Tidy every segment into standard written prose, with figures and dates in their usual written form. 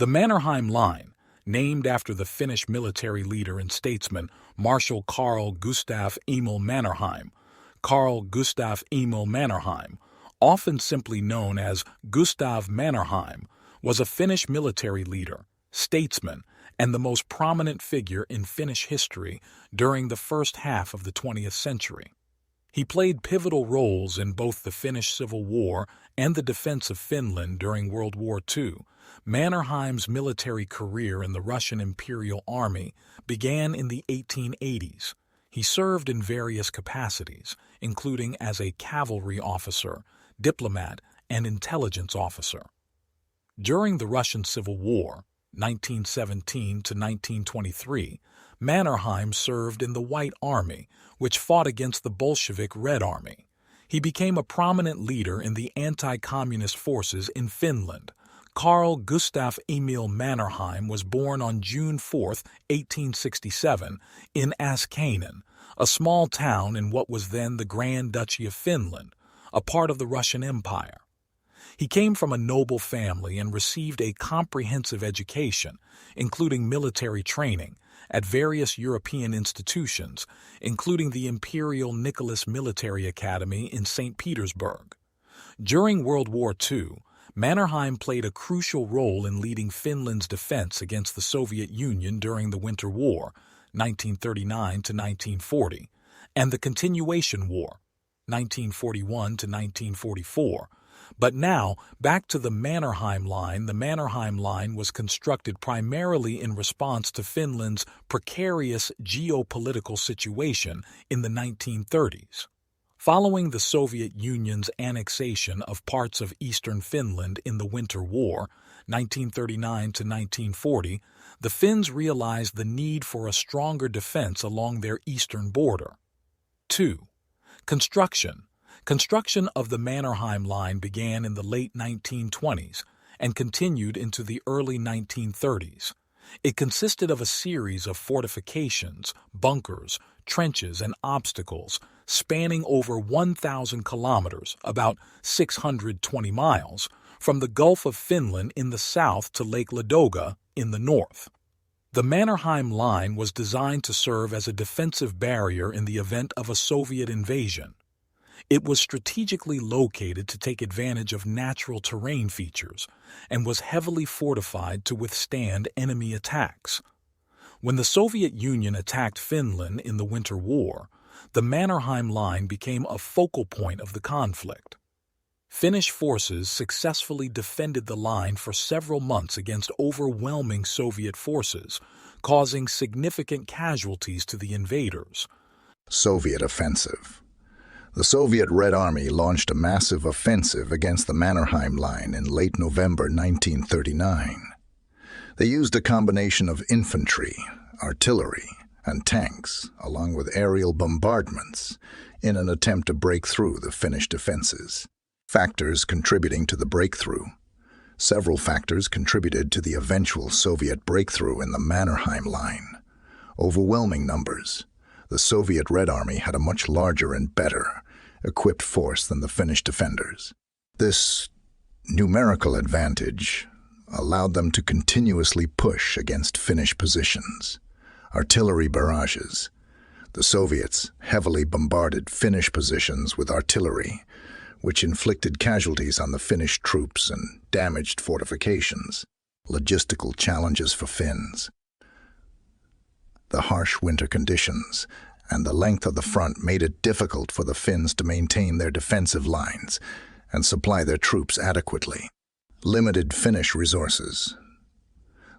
The Mannerheim Line, named after the Finnish military leader and statesman Marshal Gustaf Emil Mannerheim, Gustaf Emil Mannerheim, often simply known as Gustaf Mannerheim, was a Finnish military leader, statesman, and the most prominent figure in Finnish history during the first half of the 20th century. He played pivotal roles in both the Finnish Civil War and the defense of Finland during World War II. Mannerheim's military career in the Russian Imperial Army began in the 1880s. He served in various capacities, including as a cavalry officer, diplomat, and intelligence officer. During the Russian Civil War, 1917 to 1923, Mannerheim served in the White Army, which fought against the Bolshevik Red Army. He became a prominent leader in the anti-communist forces in Finland. Gustaf Emil Mannerheim was born on June 4, 1867, in Askainen, a small town in what was then the Grand Duchy of Finland, a part of the Russian Empire. He came from a noble family and received a comprehensive education, including military training, at various European institutions, including the Imperial Nicholas Military Academy in St. Petersburg. During World War II, Mannerheim played a crucial role in leading Finland's defense against the Soviet Union during the Winter War, 1939 to 1940, and the Continuation War, 1941 to 1944. But now, back to the Mannerheim Line. The Mannerheim Line was constructed primarily in response to Finland's precarious geopolitical situation in the 1930s. Following the Soviet Union's annexation of parts of eastern Finland in the Winter War, 1939 to 1940, the Finns realized the need for a stronger defense along their eastern border. 2. Construction. Construction of the Mannerheim Line began in the late 1920s and continued into the early 1930s. It consisted of a series of fortifications, bunkers, trenches, and obstacles spanning over 1,000 kilometers, about 620 miles, from the Gulf of Finland in the south to Lake Ladoga in the north. The Mannerheim Line was designed to serve as a defensive barrier in the event of a Soviet invasion. It was strategically located to take advantage of natural terrain features and was heavily fortified to withstand enemy attacks. When the Soviet Union attacked Finland in the Winter War, the Mannerheim Line became a focal point of the conflict. Finnish forces successfully defended the line for several months against overwhelming Soviet forces, causing significant casualties to the invaders. Soviet offensive. The Soviet Red Army launched a massive offensive against the Mannerheim Line in late November 1939. They used a combination of infantry, artillery, and tanks, along with aerial bombardments, in an attempt to break through the Finnish defenses. Factors contributing to the breakthrough. Several factors contributed to the eventual Soviet breakthrough in the Mannerheim Line. Overwhelming numbers. The Soviet Red Army had a much larger and better equipped force than the Finnish defenders. This numerical advantage allowed them to continuously push against Finnish positions. Artillery barrages. The Soviets heavily bombarded Finnish positions with artillery, which inflicted casualties on the Finnish troops and damaged fortifications. Logistical challenges for Finns. The harsh winter conditions and the length of the front made it difficult for the Finns to maintain their defensive lines and supply their troops adequately. Limited Finnish resources.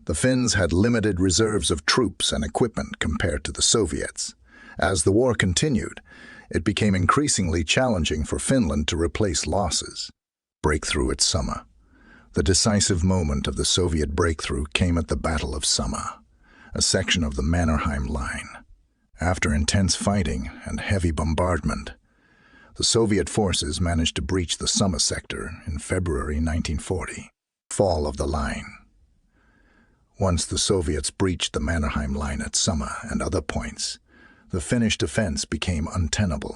The Finns had limited reserves of troops and equipment compared to the Soviets. As the war continued, it became increasingly challenging for Finland to replace losses. Breakthrough at Summa. The decisive moment of the Soviet breakthrough came at the Battle of Summa, a section of the Mannerheim Line. After intense fighting and heavy bombardment, the Soviet forces managed to breach the Summa sector in February 1940. Fall of the line. Once the Soviets breached the Mannerheim Line at Summa and other points, the Finnish defense became untenable.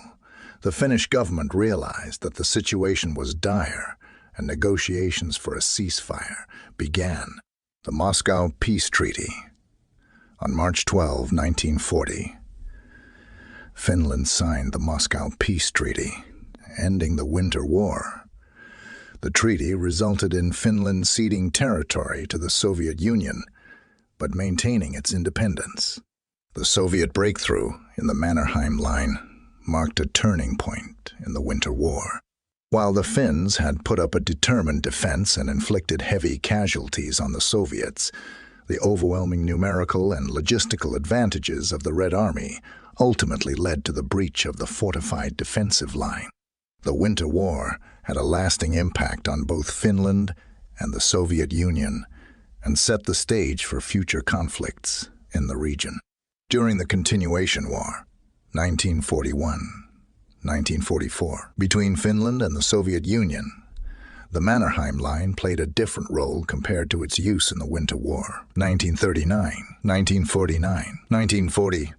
The Finnish government realized that the situation was dire, and negotiations for a ceasefire began. The Moscow Peace Treaty. On March 12, 1940, Finland signed the Moscow Peace Treaty, ending the Winter War. The treaty resulted in Finland ceding territory to the Soviet Union, but maintaining its independence. The Soviet breakthrough in the Mannerheim Line marked a turning point in the Winter War. While the Finns had put up a determined defense and inflicted heavy casualties on the Soviets, the overwhelming numerical and logistical advantages of the Red Army ultimately led to the breach of the fortified defensive line. The Winter War had a lasting impact on both Finland and the Soviet Union and set the stage for future conflicts in the region. During the Continuation War, 1941-1944, between Finland and the Soviet Union, the Mannerheim Line played a different role compared to its use in the Winter War. 1939, 1949, 1940.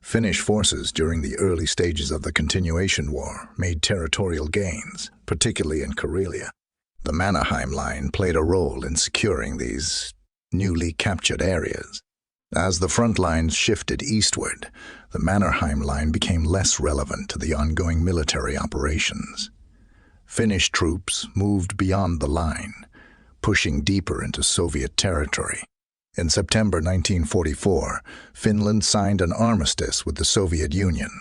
Finnish forces during the early stages of the Continuation War made territorial gains, particularly in Karelia. The Mannerheim Line played a role in securing these newly captured areas. As the front lines shifted eastward, the Mannerheim Line became less relevant to the ongoing military operations. Finnish troops moved beyond the line, pushing deeper into Soviet territory. In September 1944, Finland signed an armistice with the Soviet Union,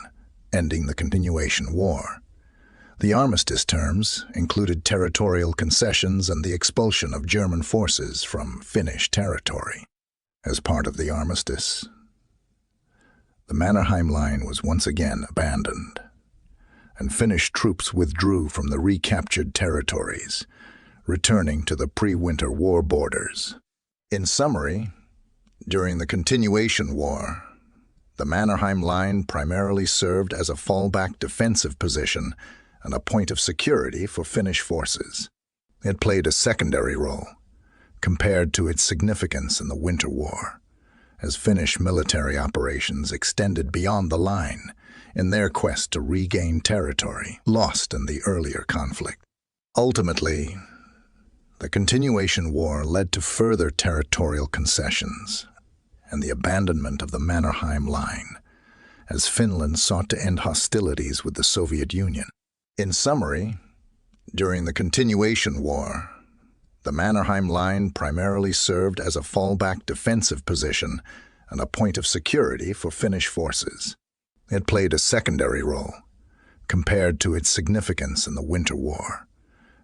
ending the Continuation War. The armistice terms included territorial concessions and the expulsion of German forces from Finnish territory. As part of the armistice, the Mannerheim Line was once again abandoned, and Finnish troops withdrew from the recaptured territories, returning to the pre-Winter War borders. In summary, during the Continuation War, the Mannerheim Line primarily served as a fallback defensive position and a point of security for Finnish forces. It played a secondary role, compared to its significance in the Winter War, as Finnish military operations extended beyond the line in their quest to regain territory lost in the earlier conflict. Ultimately, the Continuation War led to further territorial concessions and the abandonment of the Mannerheim Line, as Finland sought to end hostilities with the Soviet Union. In summary, during the Continuation War, the Mannerheim Line primarily served as a fallback defensive position and a point of security for Finnish forces. It played a secondary role, compared to its significance in the Winter War,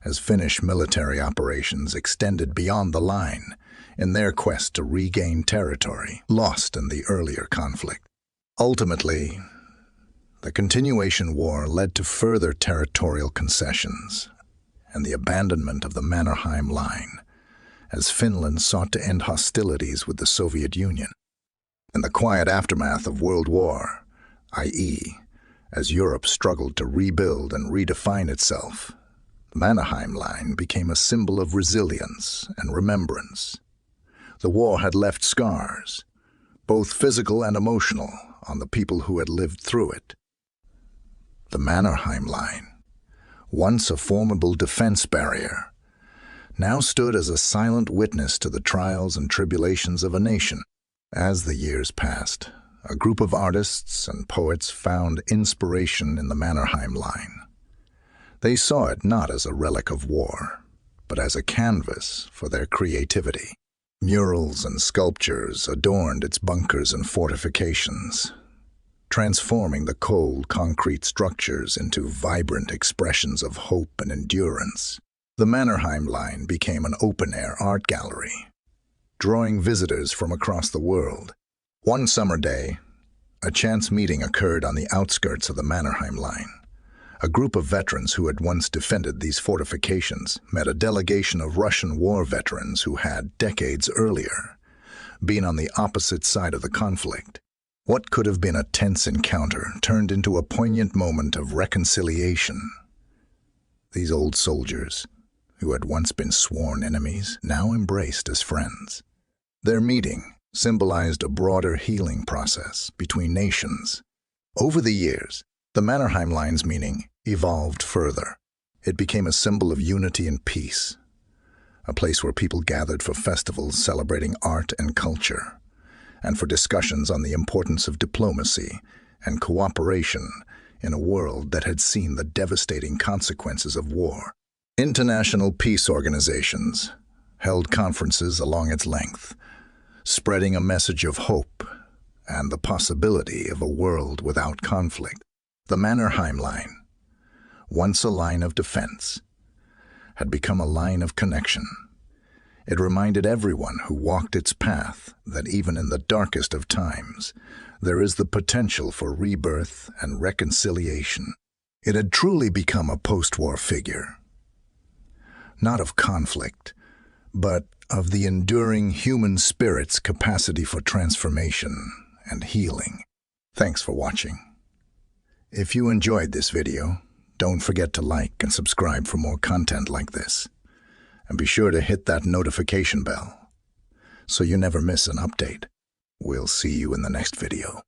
as Finnish military operations extended beyond the line in their quest to regain territory lost in the earlier conflict. Ultimately, the Continuation War led to further territorial concessions and the abandonment of the Mannerheim Line, as Finland sought to end hostilities with the Soviet Union. In the quiet aftermath of World War, i.e., as Europe struggled to rebuild and redefine itself, the Mannerheim Line became a symbol of resilience and remembrance. The war had left scars, both physical and emotional, on the people who had lived through it. The Mannerheim Line, once a formidable defense barrier, now stood as a silent witness to the trials and tribulations of a nation. As the years passed, a group of artists and poets found inspiration in the Mannerheim Line. They saw it not as a relic of war, but as a canvas for their creativity. Murals and sculptures adorned its bunkers and fortifications, transforming the cold concrete structures into vibrant expressions of hope and endurance. The Mannerheim Line became an open-air art gallery, drawing visitors from across the world. One summer day, a chance meeting occurred on the outskirts of the Mannerheim Line. A group of veterans who had once defended these fortifications met a delegation of Russian war veterans who had, decades earlier, been on the opposite side of the conflict. What could have been a tense encounter turned into a poignant moment of reconciliation. These old soldiers, who had once been sworn enemies, now embraced as friends. Their meeting symbolized a broader healing process between nations. Over the years, the Mannerheim Line's meaning evolved further. It became a symbol of unity and peace, a place where people gathered for festivals celebrating art and culture, and for discussions on the importance of diplomacy and cooperation in a world that had seen the devastating consequences of war. International peace organizations held conferences along its length, spreading a message of hope and the possibility of a world without conflict. The Mannerheim Line, once a line of defense, had become a line of connection. It reminded everyone who walked its path that even in the darkest of times, there is the potential for rebirth and reconciliation. It had truly become a post-war figure, not of conflict, but of the enduring human spirit's capacity for transformation and healing. Thanks for watching. If you enjoyed this video, don't forget to like and subscribe for more content like this. And be sure to hit that notification bell so you never miss an update. We'll see you in the next video.